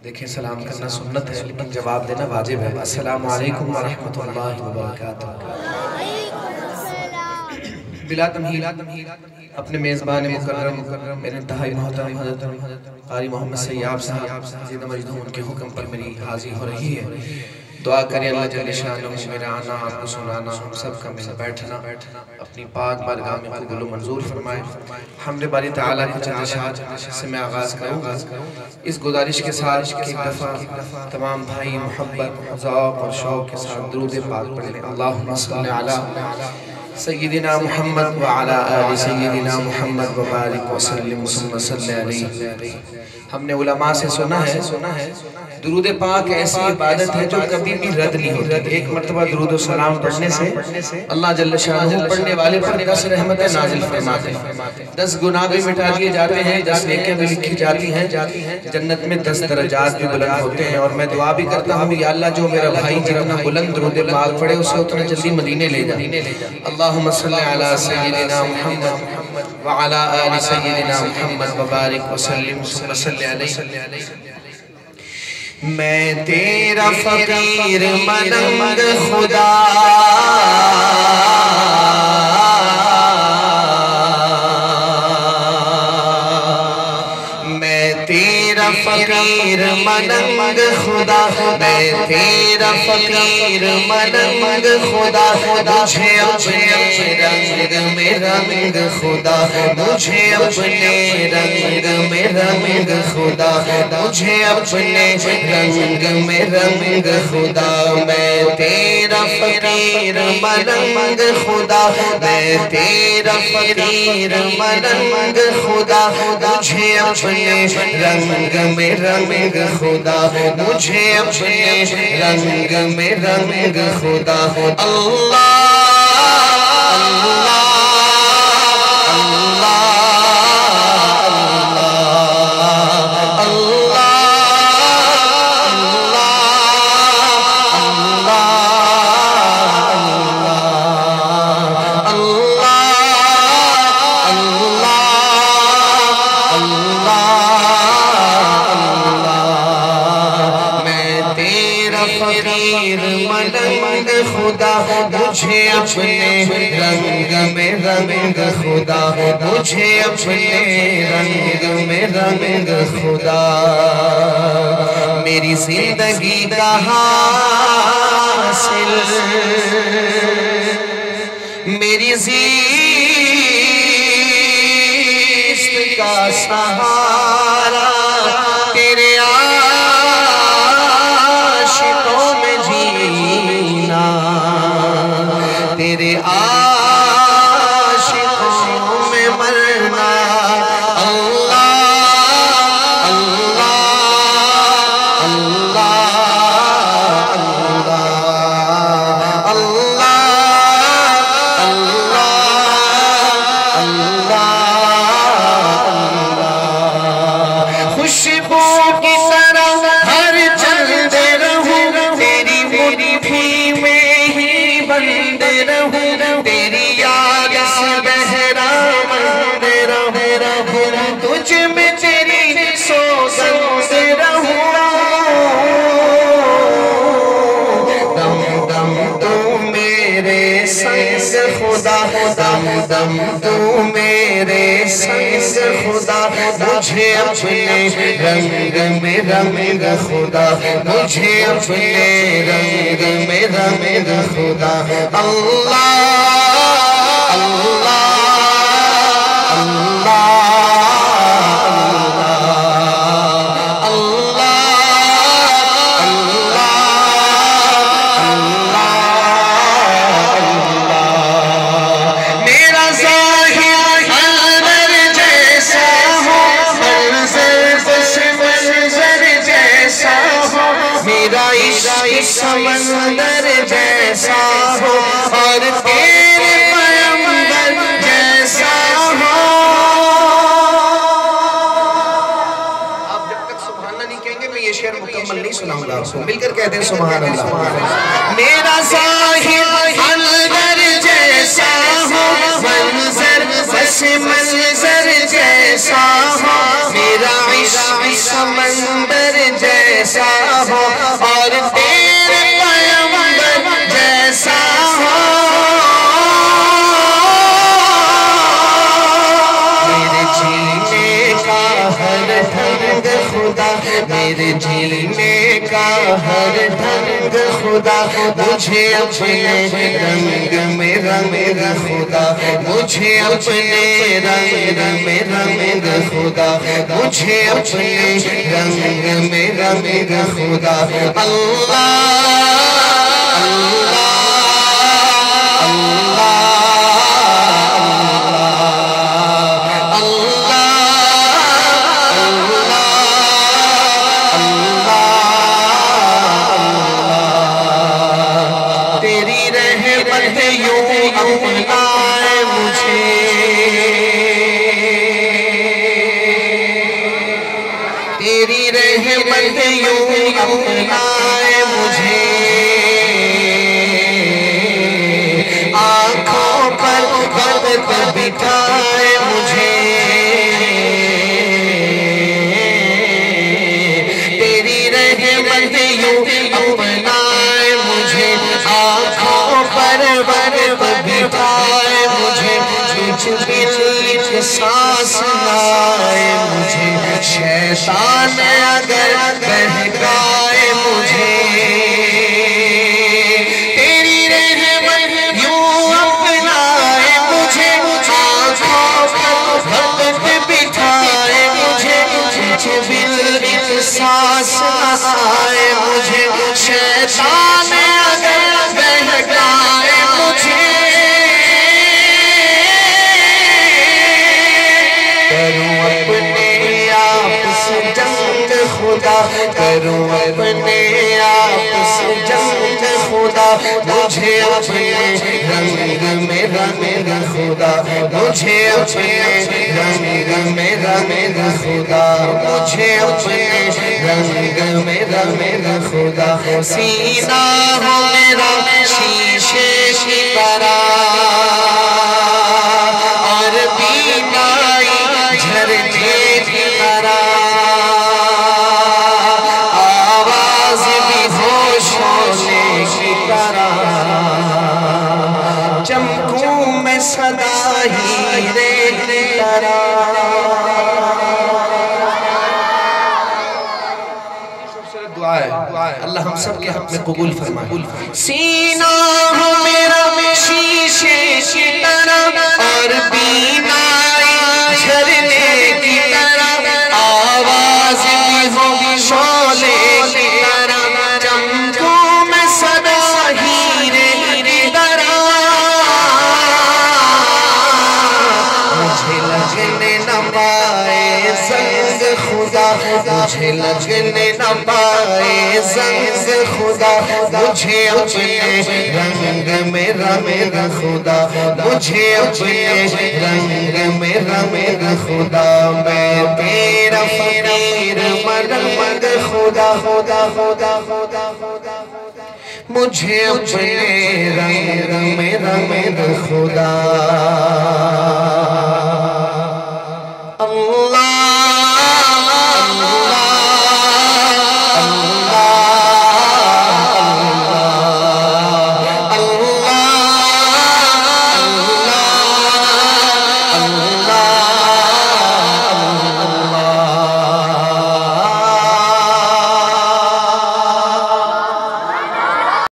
دیکھیں سلام کرنا سنت ہے لیکن جواب دینا واجب ہے۔ السلام علیکم ورحمۃ اللہ وبرکاتہ۔ بلا تمہید اپنے میزبان مکرم میرے انتہائی محترم حضرت قاری محمد سیاب صاحب زیدہ مجدہ ان کے حکم پر میری حاضری ہو رہی ہے۔ دعا کریں اللہ جل شانہ میرا آنا آپ کو سنانا ہم سب کا مل بیٹھنا اپنی پاک بارگاہ میں قبول و منظور فرمائے۔ حمد باری تعالیٰ کی چند اشعار سے میں آغاز کروں گا اس گزارش کے ساتھ کہ ایک دفعہ تمام بھائی محبت ذوق اور شوق کے ساتھ درود پاک پڑھ لیں۔ اللہم صلی علی سیدنا محمد وعلا آل سیدنا محمد وبارک وسلم صلی علیہ۔ ہم نے علماء سے سنا ہے درود پاک ایسی عبادت ہے جو کبھی بھی رد نہیں ہوتی۔ ایک مرتبہ درود و سلام پڑھنے سے اللہ جل شانہ پڑھنے والے پر 10 رحمتیں نازل فرماتے ہیں، 10 گناہ بھی مٹا دیے جاتے ہیں، 10 نیکیاں بھی لکھی جاتی ہیں، جنت میں 10 درجات بھی بلند ہوتے ہیں۔ اور میں دعا بھی کرتا ہوں یا اللہ جو میرا بھائی جتنا بلند درود پاک پڑھے اسے اتنا جلدی مدینے لے جا۔ اللہم صلی علی سیدنا محمد وعلا آل سیدنا محمد وبارک وسلم صلی علیہ۔ میں تیرا فقیر ملنگ خدا میں تیرا فقیر ملنگ خدا میں تیرا فقیر ملنگ خدا مجھے اپنے رنگ میں رنگ خدا مجھے اپنے رنگ میں رنگ خدا مجھے اپنے رنگ میں رنگ خدا میں تیرا فقیر ملنگ خدا میں تیرا فقیر ملنگ خدا مجھے اپنے رنگ میں رنگ خدا مجھے اپنے رنگ میں رنگ خدا۔ اللہ اللہ فقیر ملنگ خدا مجھے اپنے رنگ میں رنگ خدا مجھے اپنے رنگ میں رنگ خدا۔ میری زندگی کا حاصل میری زیست کا سہارا تیرے تیرے عاشقوں میں مرنا۔ اللہ اللہ اللہ اللہ اللہ اللہ خوشبو کی طرح ہر چلتے رہوں تیری مٹھی میں ہی بندے رہوں تیری یاد سے بہرا مندے رہوں تجھ میں تیری سوگند رہوں دم دم تو میرے سنگ خدا دم دم تو میرے سنگ خدا مجھے اپنے رنگ میں رنگ خدا مجھے اپنے رنگ میں رنگ خدا۔ اللہ اللہ اللہ سمندر جیسا ہو اور تیرے پیغمبر جیسا ہو۔ آپ جب تک سبحان اللہ نہیں کہیں گے میں یہ شعر مکمل نہیں سناؤں گا آپ کو، مل کر کہتے ہیں سبحان اللہ۔ میرا ظاہر اندر جیسا ہو منظر بس منظر جیسا ہو میرا عشق سمندر جیسا خدا میرے جینے کا ہر ڈھنگ خدا مجھے اپنے رنگ میں رنگ خدا مجھے اپنے رنگ میں رنگ خدا مجھے اپنے رنگ میں رنگ خدا اللہ تیری رحمت یوں اپنائے مجھے آنکھوں پر وقت بٹھائے مجھے تیری رحمت یوں اپنائے مجھے آنکھوں پر وقت بٹھائے مجھے تجھ بل سانس لائے مجھے شیطان اگر بہکائے مجھے تیری رحمت یوں اپنائے مجھے آنکھوں پر وقت بٹھائے مجھے تجھ بل سانس لائے مجھے شیطان اگر بہکائے مجھے کروں اپنے آپ سے جنگ خدا مجھے اپنے رنگ میں رنگ خدا مجھے اپنے رنگ میں رنگ خدا مجھے اپنے رنگ میں رنگ خدا سینہ ہو میرا شیشے کی طرح اور بینائی جھرکے کی طرح چمکوں میں صدا ہیرے کی طرح دعا ہے اللہ ہم سب کے حق میں قبول فرمائے سینہ ہو میرا شیشے کی طرح اور بینائی جھرنے کی طرح آواز بھی ہو شعلے کی طرح چمکوں میں صدا ہیرے کی طرح مجھے لگنے نہ پائے زنگ خدا مجھے لگنے نہ پائے زنگ خدا مجھے اپنے رنگ میں رنگ خدا مجھے اپنے رنگ میں رنگ خدا میں تیرا فقیر مرمد خدا خدا خدا خدا خدا مجھے اپنے رنگ میں رنگ خدا اللہ